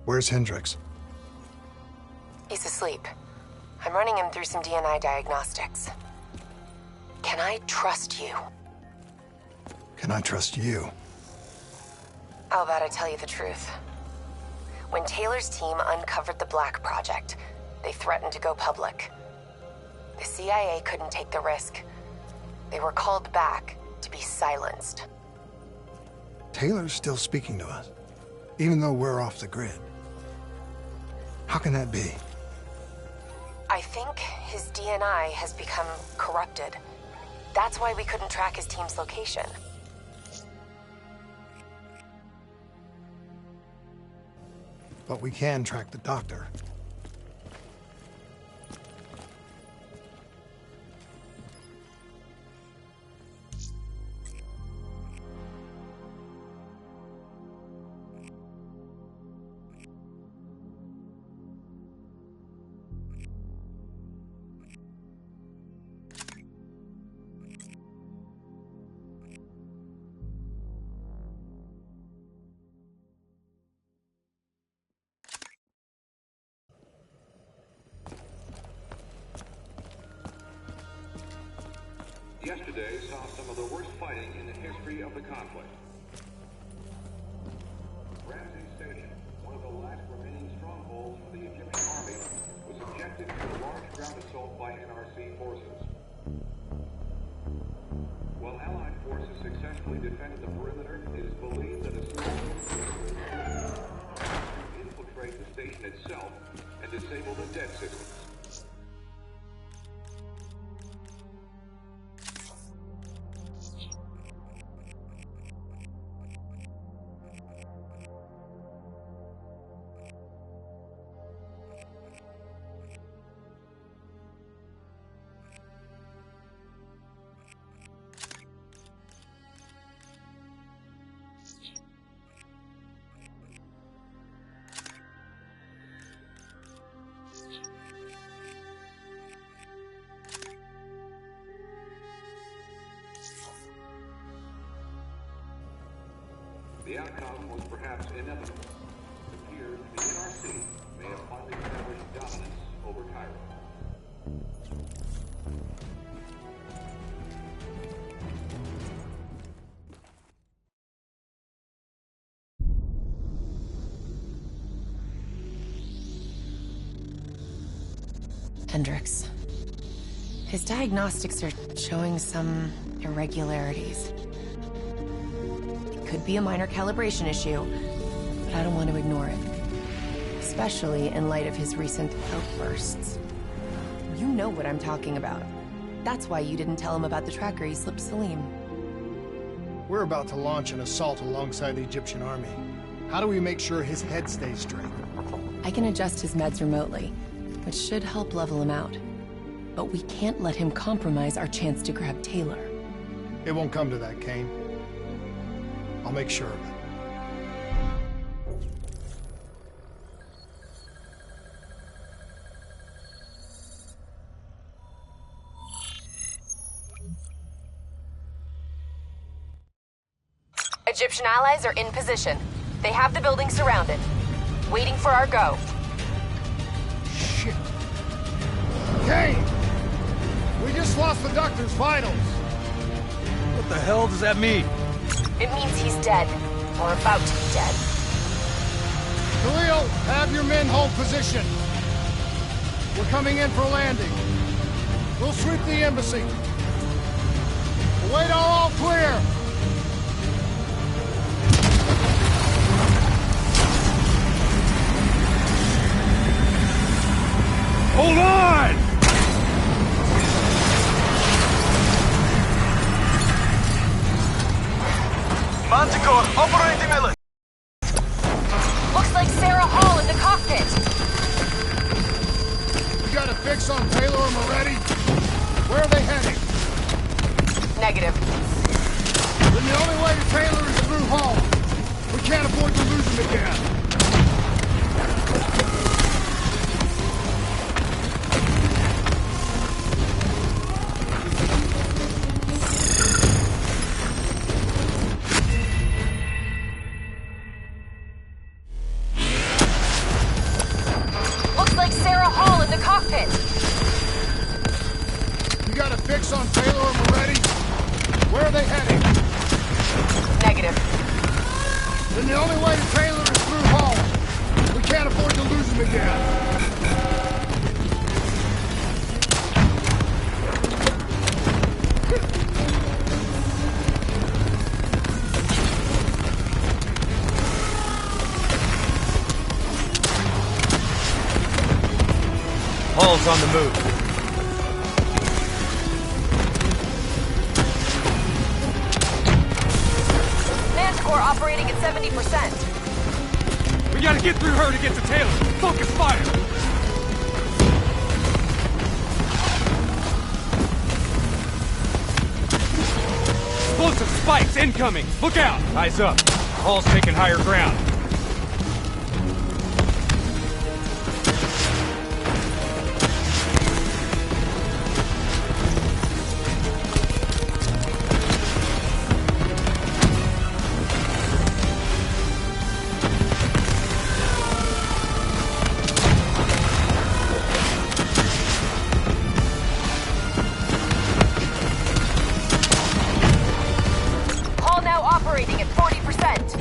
Where's Hendricks? He's asleep. I'm running him through some DNI diagnostics. Can I trust you? Can I trust you? How about I tell you the truth? When Taylor's team uncovered the Black Project, they threatened to go public. The CIA couldn't take the risk. They were called back to be silenced. Taylor's still speaking to us, even though we're off the grid. How can that be? I think his DNI has become corrupted. That's why we couldn't track his team's location. But we can track the doctor. Yesterday saw some of the worst fighting in the history of the conflict. Ramsey Station, one of the last remaining strongholds for the Egyptian army, was subjected to a large ground assault by NRC forces. While Allied forces successfully defended the perimeter, it is believed that a small group infiltrate the station itself and disable the dead systems. The outcome was perhaps inevitable. It appears the NRC may have finally established dominance over Cairo. Hendricks. His diagnostics are showing some irregularities. Could be a minor calibration issue, but I don't want to ignore it. Especially in light of his recent outbursts. You know what I'm talking about. That's why you didn't tell him about the tracker he slipped Salim. We're about to launch an assault alongside the Egyptian army. How do we make sure his head stays straight? I can adjust his meds remotely, which should help level him out. But we can't let him compromise our chance to grab Taylor. It won't come to that, Kane. I'll make sure of it. Egyptian allies are in position. They have the building surrounded, waiting for our go. Shit. Kane! We just lost the doctor's vitals. What the hell does that mean? It means he's dead, or about to be dead. Khalil, have your men hold position. We're coming in for landing. We'll sweep the embassy. Wait all clear. Hold on! Manticore, operating Miller. Looks like Sarah Hall in the cockpit. You got a fix on Taylor and Moretti? Where are they heading? Negative. Then the only way to Taylor is through Hall. We can't afford to lose him again. the cockpit. You got a fix on Taylor and Moretti? Where are they heading? Negative. Then the only way to Taylor is through Hall. We can't afford to lose him again. Hall's on the move. Manticore operating at 70%. We gotta get through her to get to Taylor. Focus fire! Explosive spikes incoming! Look out! Eyes up. Hall's taking higher ground. Operating at 40%.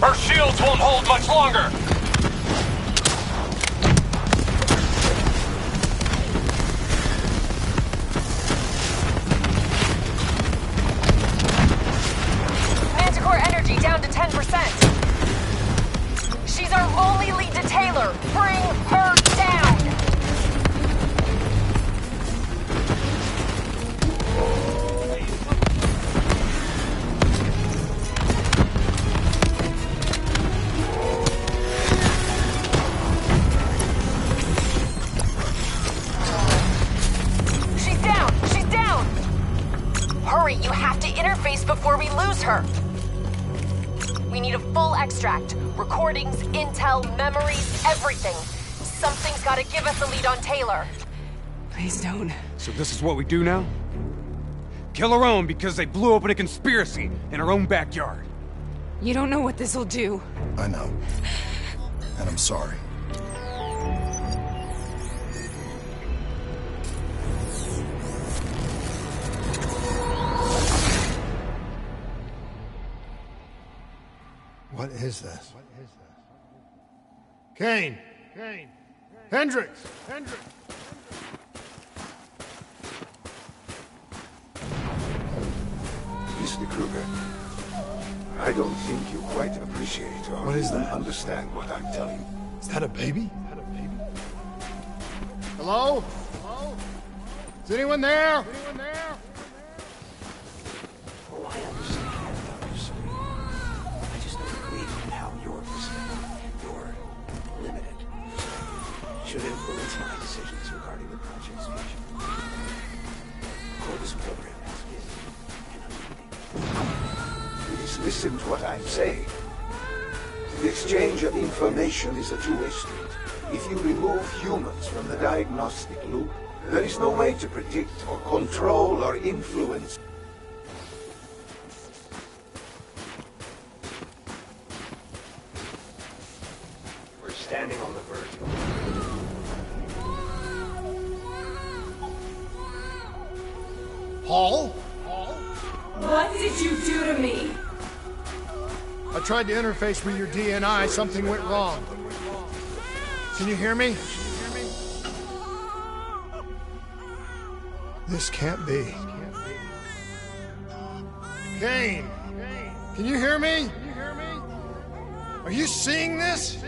Her shields won't hold much longer! Manticore energy down to 10%. She's our only lead to Taylor. Bring her down! Hurry, you have to interface before we lose her. We need a full extract. Recordings, intel, memories, everything. Something's gotta give us a lead on Taylor. Please don't. So this is what we do now? Kill her own because they blew open a conspiracy in her own backyard. You don't know what this'll do. I know. And I'm sorry. What is this? Kane! Hendricks! Mr. Kruger, I don't think you quite appreciate or What is even that? understand what I'm telling you. Is that a baby? Hello? Is anyone there? Oh, I understand, Dr. Sweet. I just don't agree with how your limited should influence my decisions regarding the project's future. Of course, this program has been an undertaking. Please listen to what I'm saying. The exchange of information is a two-way street. If you remove humans from the diagnostic loop, there is no way to predict or control or influence. We're standing on the verge. Paul? What did you do to me? I tried to interface with your DNI. Something went wrong. Can you hear me? This can't be. Kane! Can you hear me? Are you seeing this?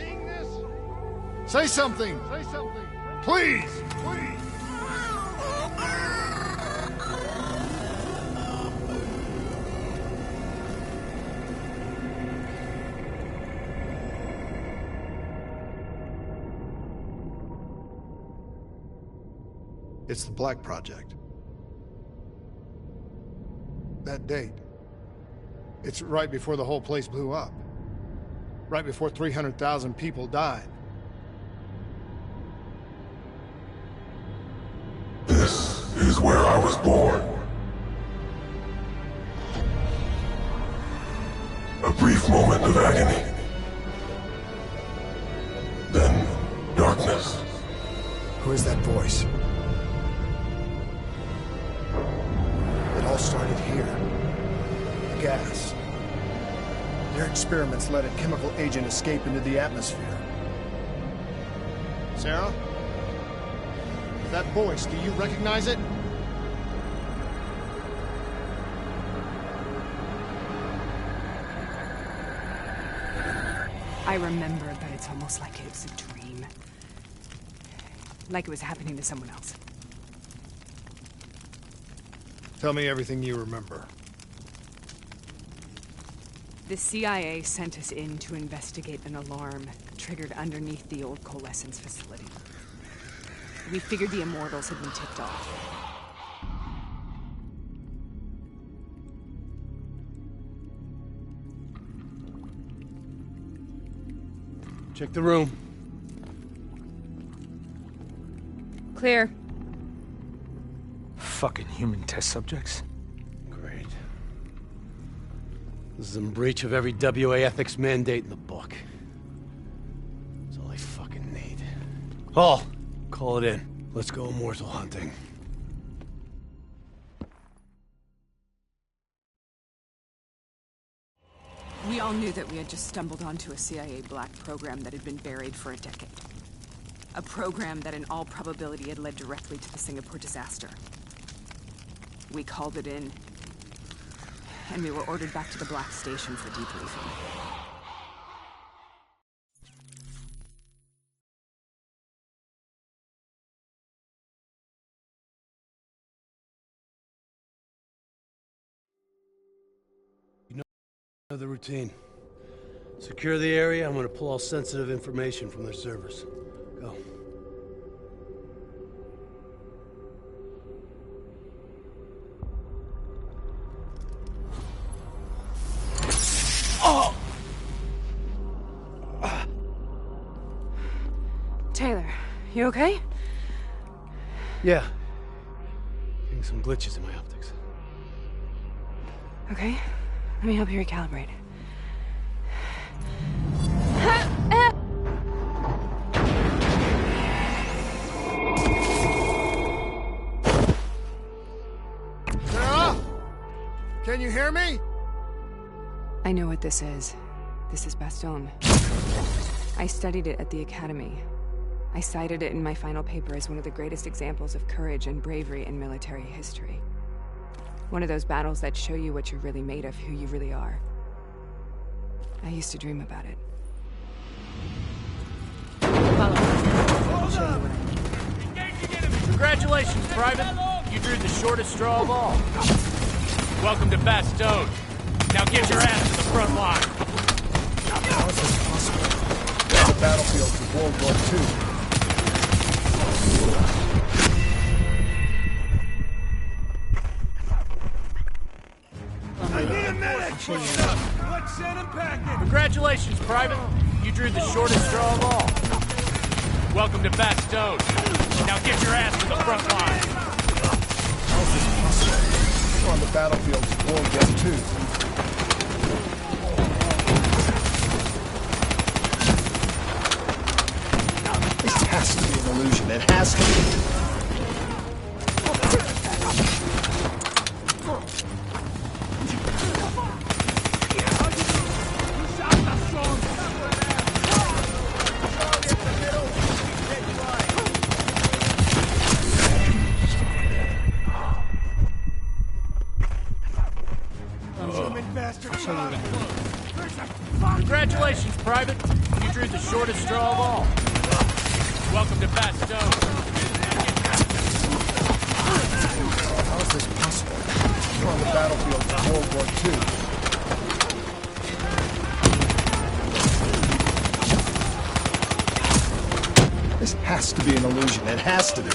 Say something! Please! It's the Black Project. That date. It's right before the whole place blew up. Right before 300,000 people died. This is where I was born. A brief moment of agony. Then darkness. Who is that voice? It all started here. The gas. Their experiments let a chemical agent escape into the atmosphere. Sarah? That voice, do you recognize it? I remember, but it's almost like it was a dream. Like it was happening to someone else. Tell me everything you remember. The CIA sent us in to investigate an alarm triggered underneath the old coalescence facility. We figured the Immortals had been tipped off. Check the room. Clear. Fucking human test subjects. Great. This is in breach of every WA ethics mandate in the book. That's all I fucking need. Hall, call it in. Let's go immortal hunting. We all knew that we had just stumbled onto a CIA black program that had been buried for a decade. A program that in all probability had led directly to the Singapore disaster. We called it in, and we were ordered back to the Black Station for debriefing. The routine. Secure the area. I'm gonna pull all sensitive information from their servers. Go. Oh! Taylor, you okay? Yeah. Getting some glitches in my optics. Okay. Let me help you recalibrate. Sarah? Can you hear me? I know what this is. This is Bastogne. I studied it at the Academy. I cited it in my final paper as one of the greatest examples of courage and bravery in military history. One of those battles that show you what you're really made of, who you really are. I used to dream about it. Follow me. I'll show you what I mean. Congratulations, Private. You drew the shortest straw of all. Welcome to Bastogne. Now get your ass to the front line. How is this possible? The battlefields of World War II. Congratulations, Private. You drew the shortest straw of all. Welcome to Bastogne. Now get your ass to the front line. How is this possible? We're on the battlefields of World War II. This has to be an illusion. It has to be. Congratulations, Private. You drew the shortest straw of all. Welcome to Bastogne. How is this possible? We're on the battlefield of World War II. This has to be an illusion. It has to be.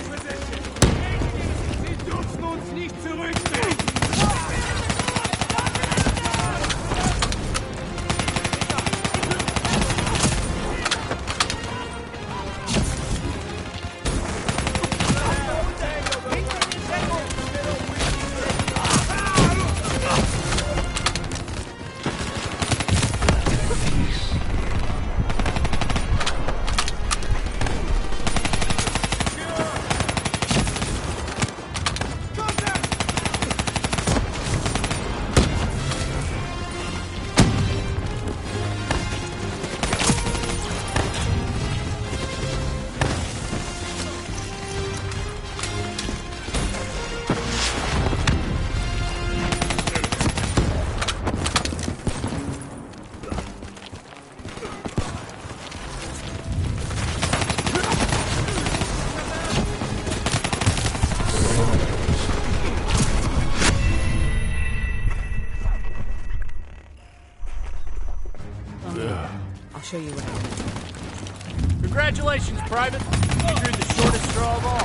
show you what I can do. Congratulations, Private. You drew the shortest straw of all.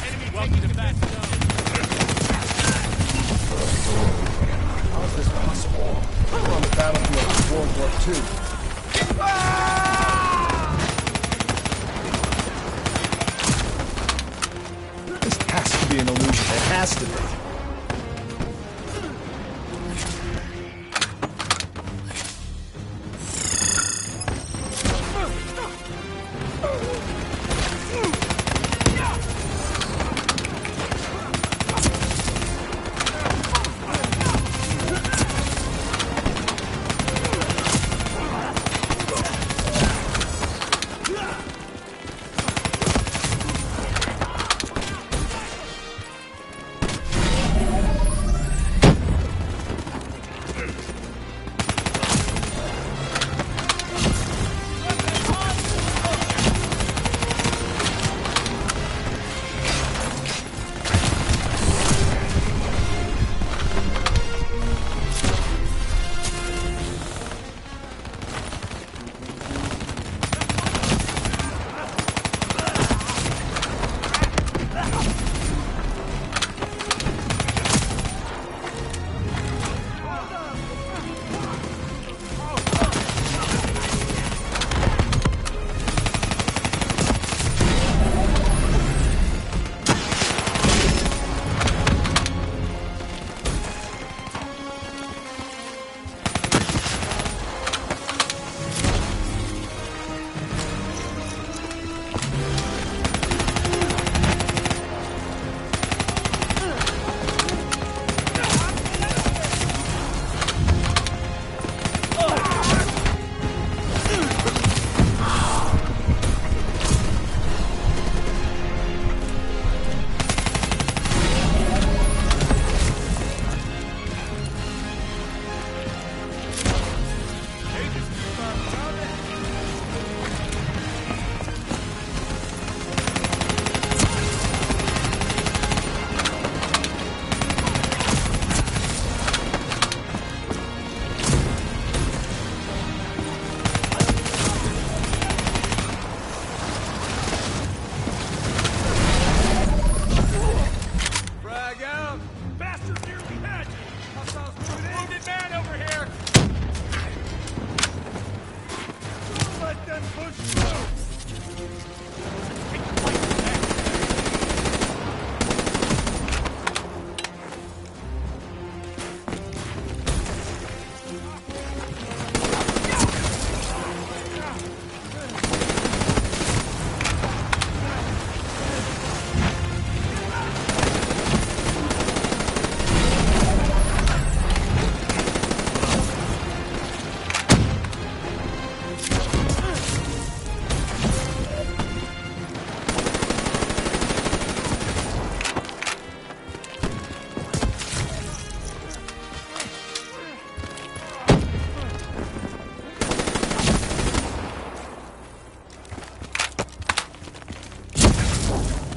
Enemy welcome to Fast Zone. How is this possible? We're on the battlefield of World War II. This has to be an illusion. It has to be.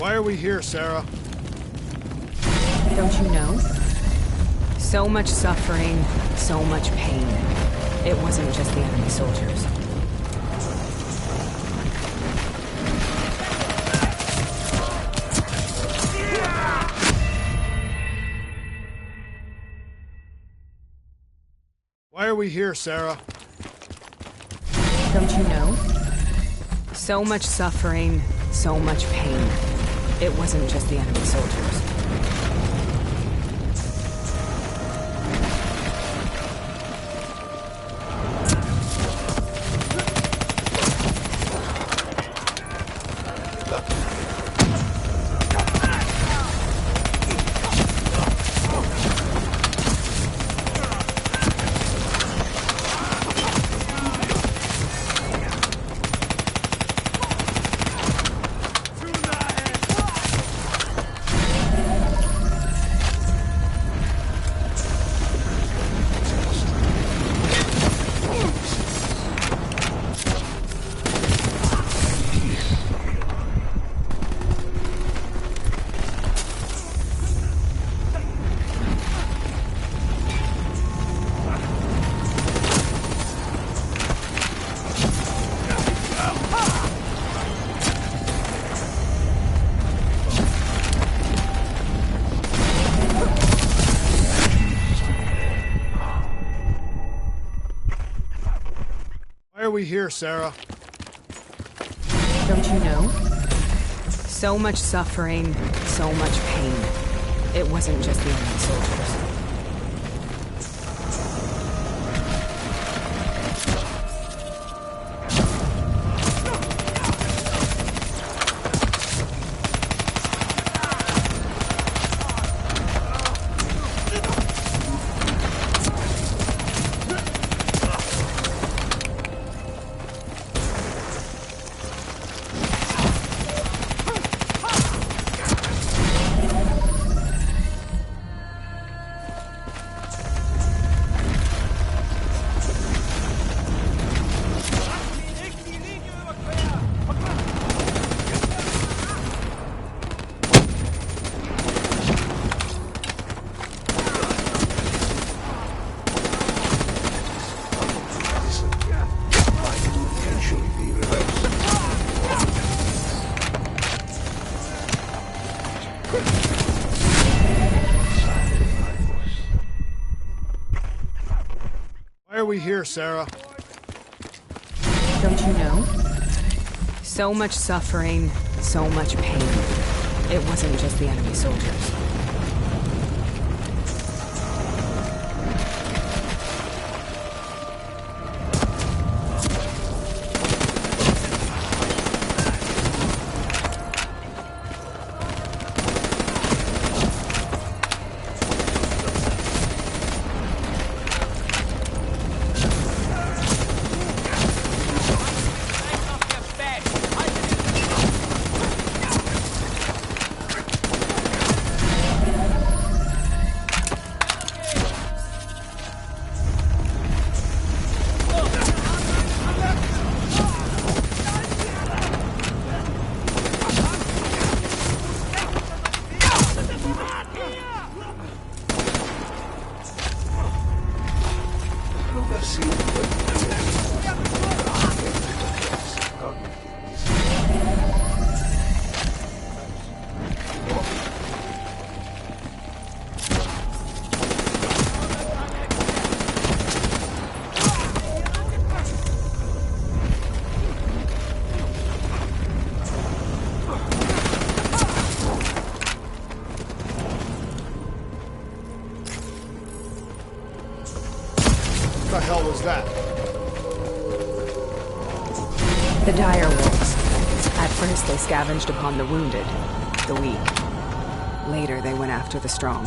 Why are we here, Sarah? Don't you know? So much suffering, so much pain. It wasn't just the enemy soldiers. Why are we here, Sarah? Don't you know? So much suffering, so much pain. It wasn't just the enemy soldiers. we here, Sarah? Don't you know? So much suffering, so much pain. It wasn't just the enemy soldiers. Why are we here, Sarah? Don't you know? So much suffering, so much pain. It wasn't just the enemy soldiers. What the hell was that? The dire wolves. At first they scavenged upon the wounded, the weak. Later they went after the strong.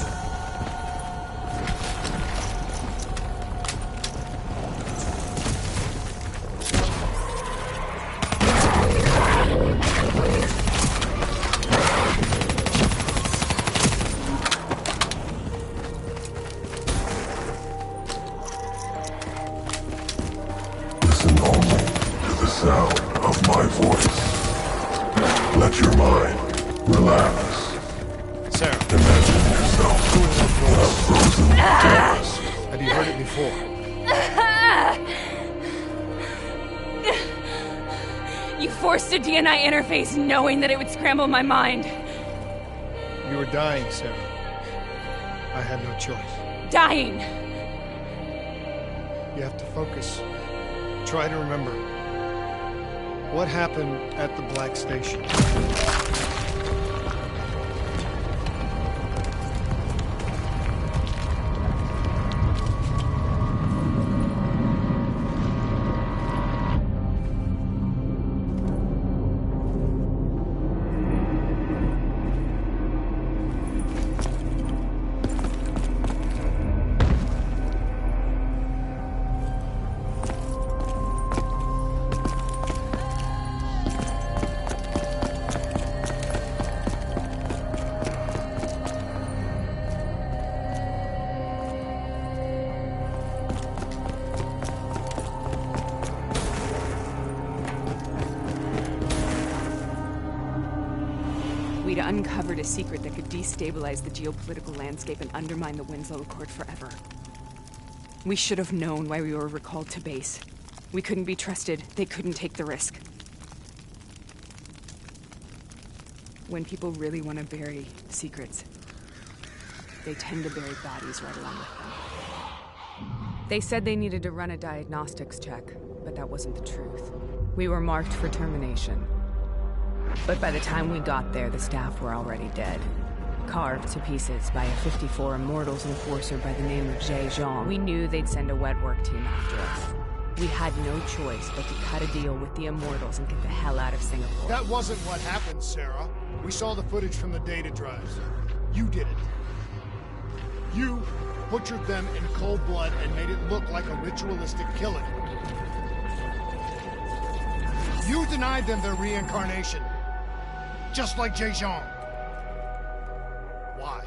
Listen only to the sound of my voice. Let your mind relax. Sarah. Imagine yourself in a frozen forest. Have you heard it before? You forced a DNI interface knowing that it would scramble my mind. You were dying, Sarah. I had no choice. Dying! You have to focus. Try to remember. What happened at the Black Station? We'd uncovered a secret that could destabilize the geopolitical landscape and undermine the Winslow Accord forever. We should have known why we were recalled to base. We couldn't be trusted. They couldn't take the risk. When people really want to bury secrets, they tend to bury bodies right along with them. They said they needed to run a diagnostics check, but that wasn't the truth. We were marked for termination. But by the time we got there, the staff were already dead. Carved to pieces by a 54 Immortals enforcer by the name of Jay Zhang. We knew they'd send a wet work team after us. We had no choice but to cut a deal with the Immortals and get the hell out of Singapore. That wasn't what happened, Sarah. We saw the footage from the data drives. You did it. You butchered them in cold blood and made it look like a ritualistic killing. You denied them their reincarnation. Just like Jay Zhang. Why?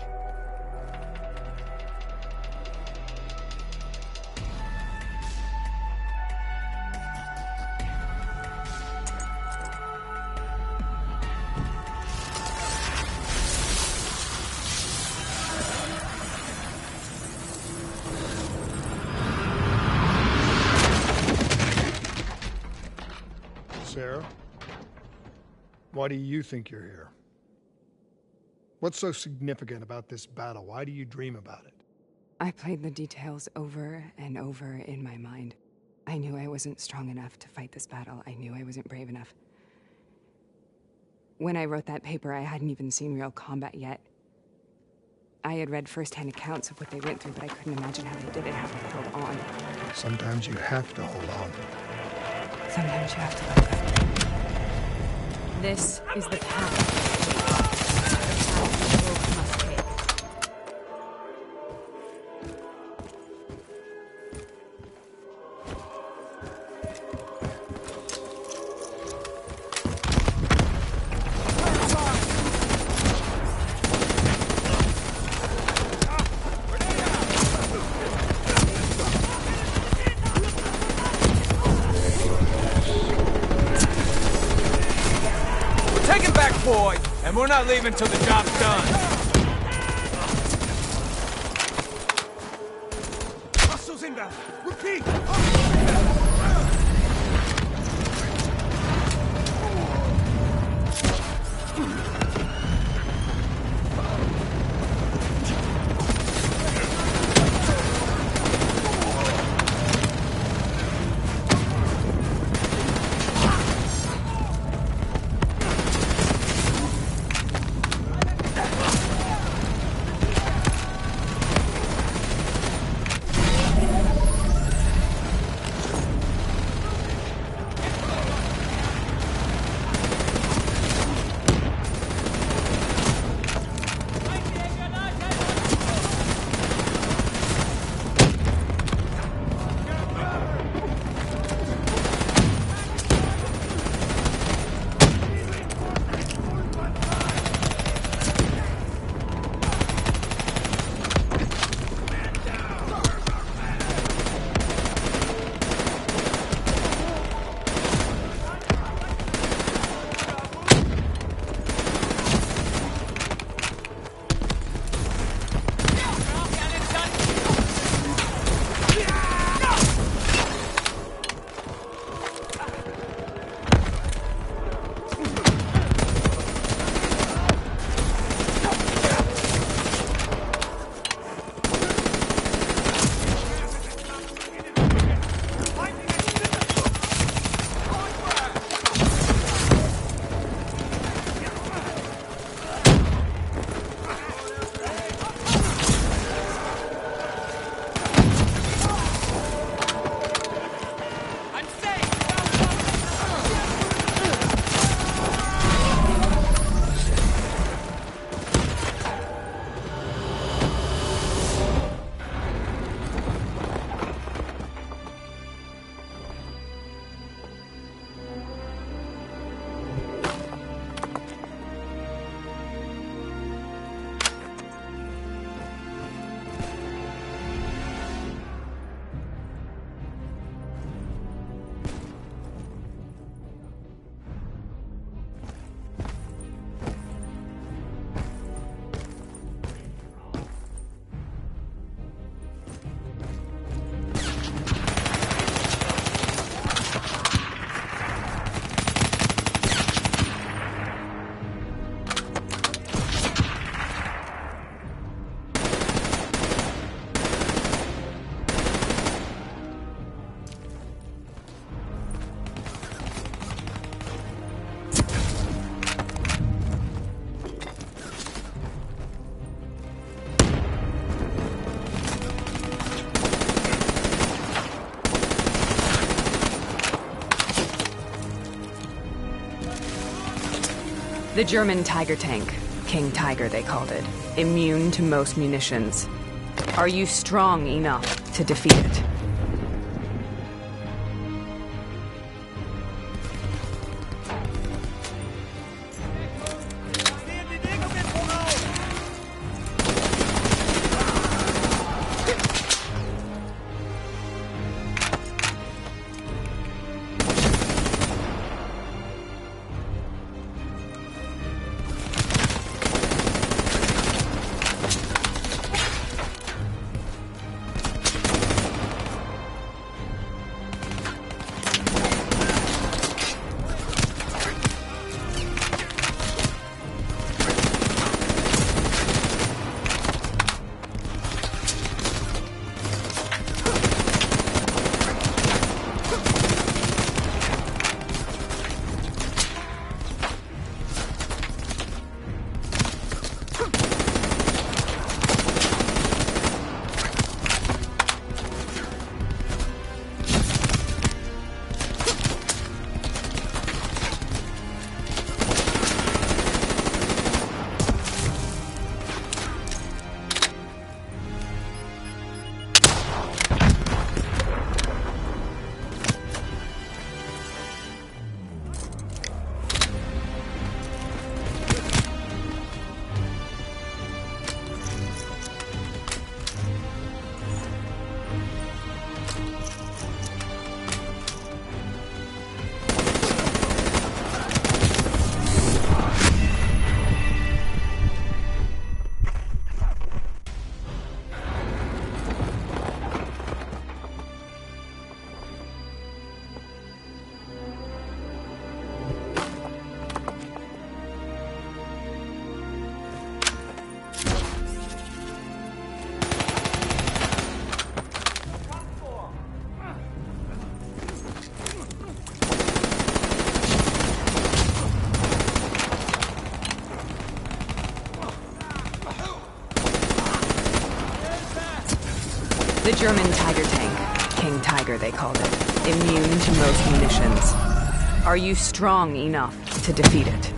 Sarah? Why do you think you're here? What's so significant about this battle? Why do you dream about it? I played the details over and over in my mind. I knew I wasn't strong enough to fight this battle. I knew I wasn't brave enough. When I wrote that paper, I hadn't even seen real combat yet. I had read first-hand accounts of what they went through, but I couldn't imagine how they did it, how they held on. Sometimes you have to hold on. Sometimes you have to let go. This is the path. The path the world must take. Boy, and we're not leaving till the job's done. Muscles inbound. Repeat. The German Tiger tank. King Tiger, they called it. Immune to most munitions. Are you strong enough to defeat it? The German Tiger tank. King Tiger, they called it. Immune to most munitions. Are you strong enough to defeat it?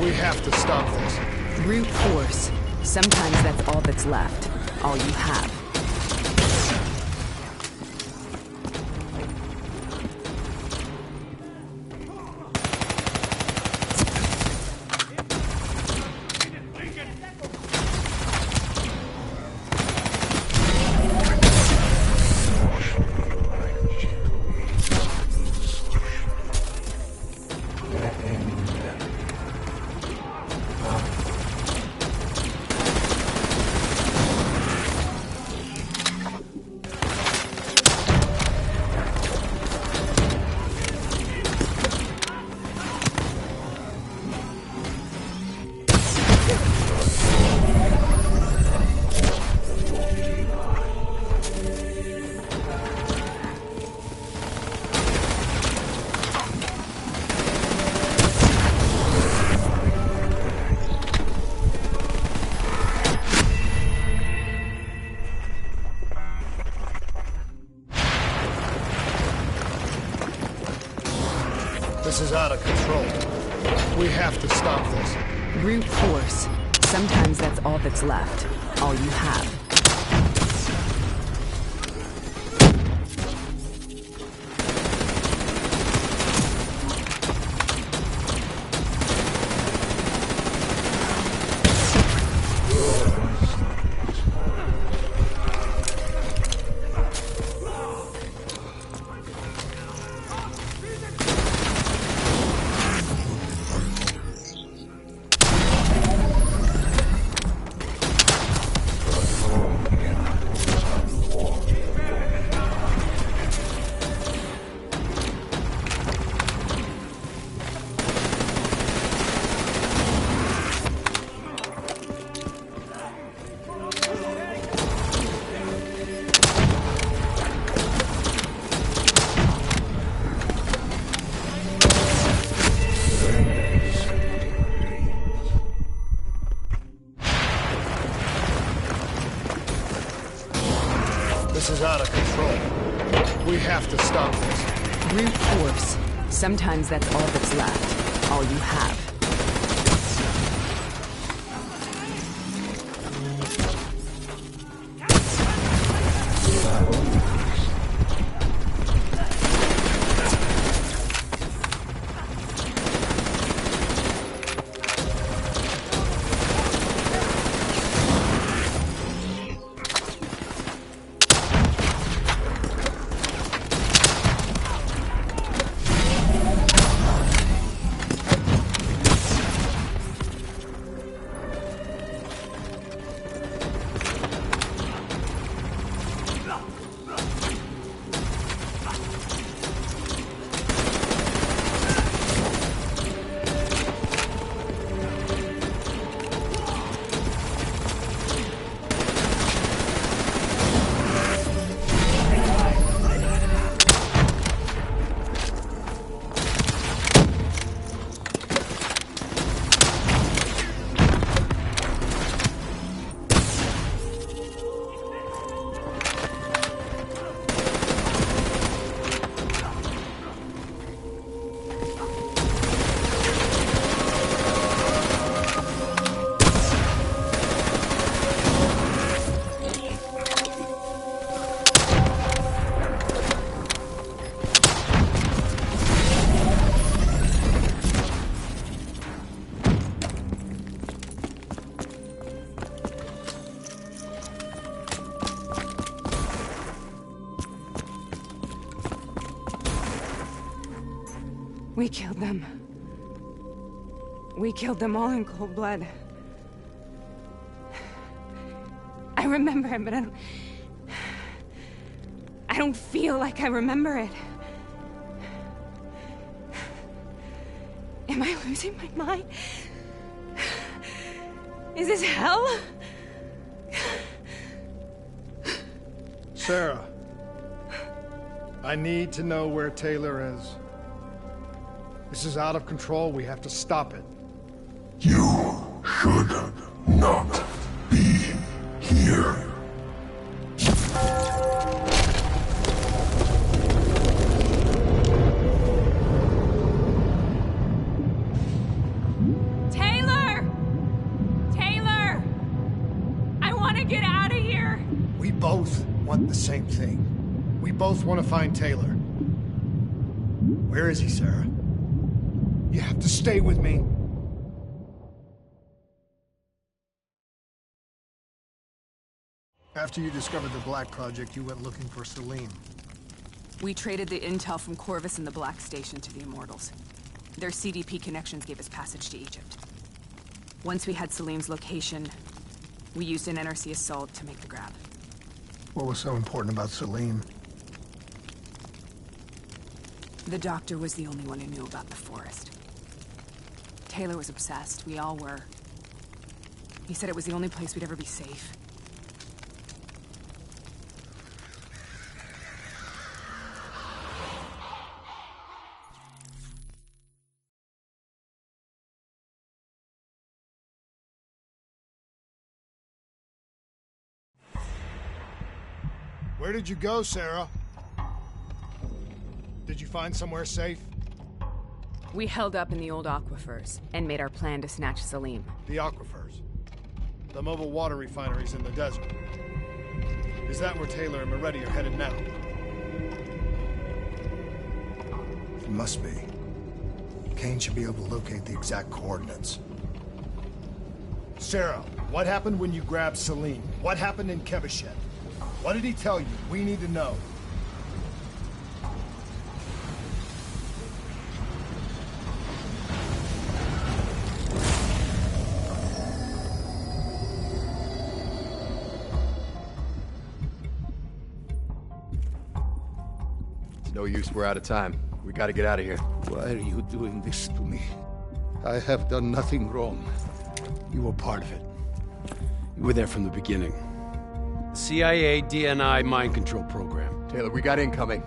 We have to stop this. Brute force. Sometimes that's all that's left. All you have. This is out of control. We have to stop this. Brute force. Sometimes that's all that's left. All you have. This is out of control. We have to stop this. Brute force. Sometimes that's all that's left. All you have. We killed them. We killed them all in cold blood. I remember it, but I don't feel like I remember it. Am I losing my mind? Is this hell? Sarah, I need to know where Taylor is. This is out of control. We have to stop it. You should not be here. Taylor! both want the same thing. We both want to find Taylor. Where is he, Sarah? You have to stay with me. After you discovered the Black Project, you went looking for Salim. We traded the intel from Corvus and the Black Station to the Immortals. Their CDP connections gave us passage to Egypt. Once we had Salim's location, we used an NRC assault to make the grab. What was so important about Salim? The doctor was the only one who knew about the forest. Taylor was obsessed. We all were. He said it was the only place we'd ever be safe. Where did you go, Sarah? Did you find somewhere safe? We held up in the old aquifers and made our plan to snatch Salim. The aquifers. The mobile water refineries in the desert. Is that where Taylor and Moretti are headed now? It must be. Kane should be able to locate the exact coordinates. Sarah, what happened when you grabbed Salim? What happened in Kevashet? What did he tell you? We need to know. It's no use, we're out of time. We gotta get out of here. Why are you doing this to me? I have done nothing wrong. You were part of it. You were there from the beginning. The CIA DNI mind control program. Taylor, we got incoming.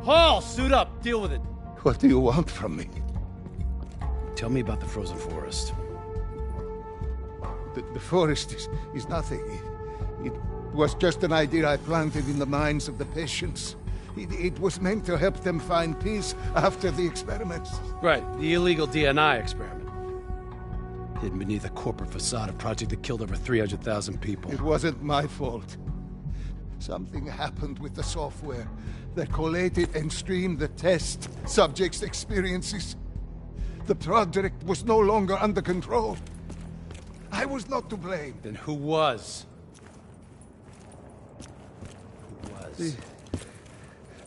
Hall, suit up. Deal with it. What do you want from me? Tell me about the frozen forest. The forest is nothing. It was just an idea I planted in the minds of the patients. It was meant to help them find peace after the experiments. Right, the illegal DNI experiment. Hidden beneath a corporate facade, a project that killed over 300,000 people. It wasn't my fault. Something happened with the software that collated and streamed the test subjects' experiences. The project was no longer under control. I was not to blame. Then who was? The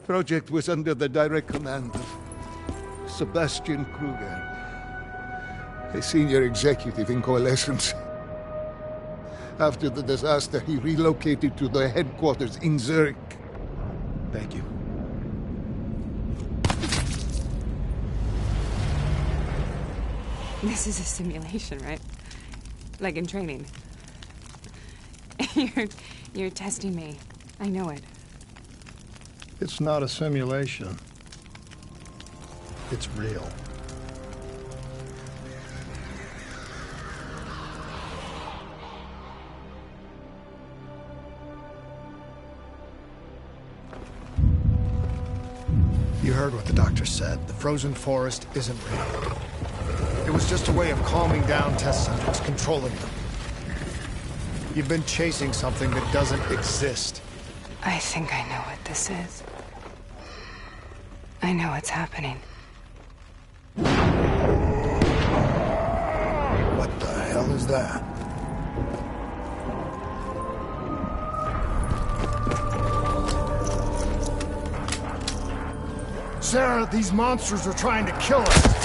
project was under the direct command of Sebastian Kruger, a senior executive in Coalescence. After the disaster, he relocated to the headquarters in Zurich. Thank you. This is a simulation, right? Like in training. You're testing me. I know it. It's not a simulation. It's real. You heard what the doctor said. The frozen forest isn't real. It was just a way of calming down test subjects, controlling them. You've been chasing something that doesn't exist. I think I know what this is. I know what's happening. What the hell is that? Sarah, these monsters are trying to kill us!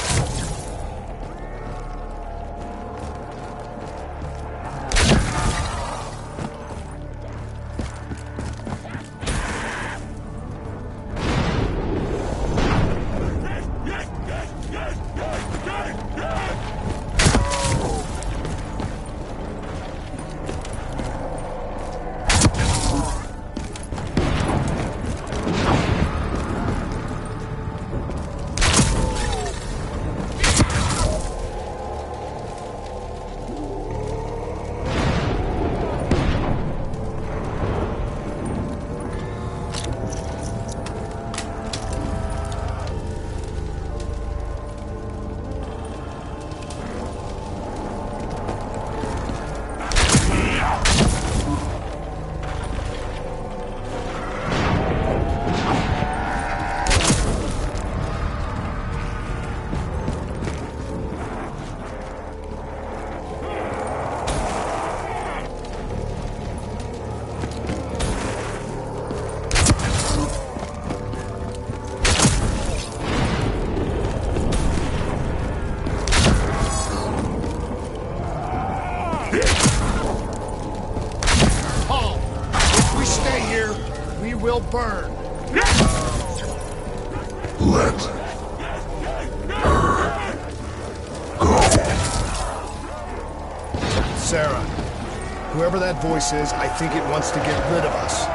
Paul, if we stay here, we will burn. Let Sarah, whoever that voice is, I think it wants to get rid of us.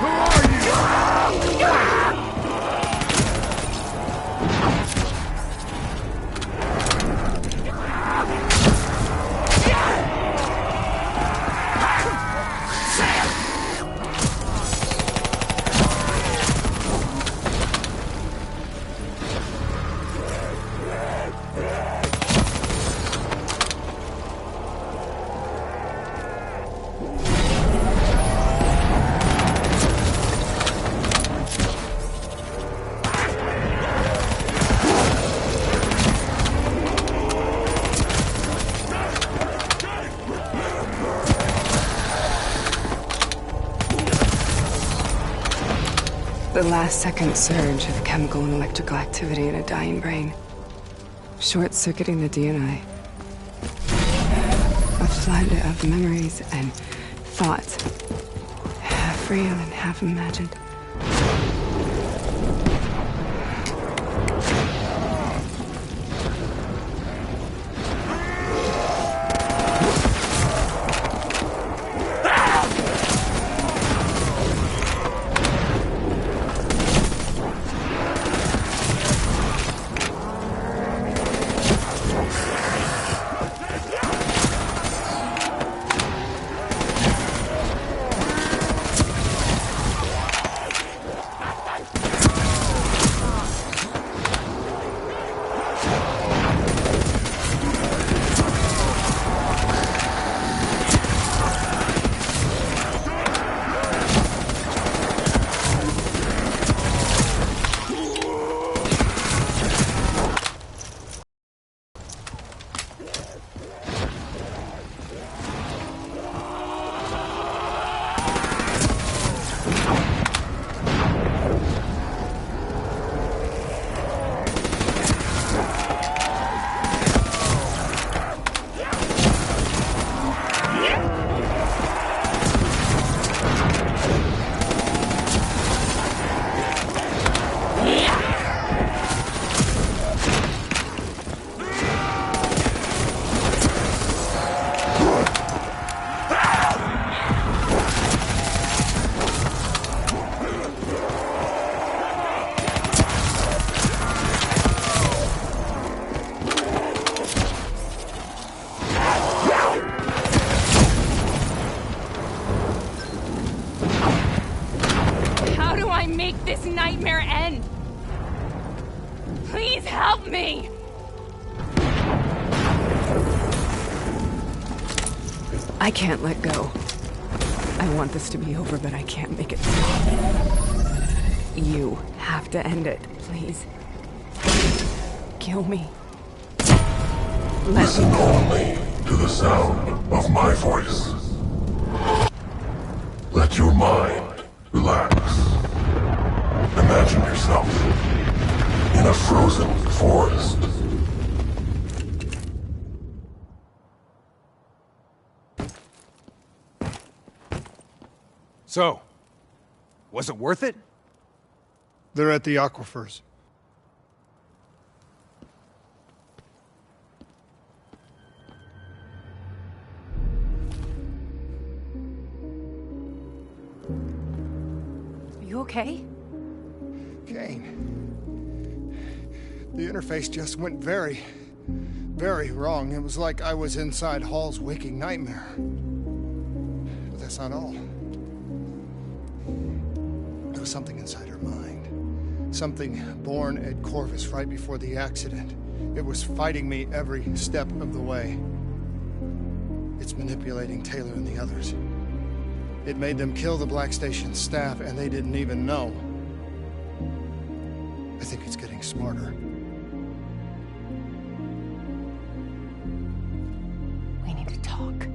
Who are you? The last-second surge of chemical and electrical activity in a dying brain. Short-circuiting the DNA. A flood of memories and thoughts. Half real and half imagined. Make this nightmare end! Please help me! I can't let go. I want this to be over, but I can't make it stop. You have to end it, please. Kill me. Listen only to the sound of my voice. Let your mind relax. Imagine yourself in a frozen forest. So, was it worth it? They're at the aquifers. Are you okay? Kane. The interface just went very wrong. It was like I was inside Hall's waking nightmare. But that's not all. There was something inside her mind. Something born at Corvus right before the accident. It was fighting me every step of the way. It's manipulating Taylor and the others. It made them kill the Black Station staff, and they didn't even know. I think it's getting smarter. We need to talk.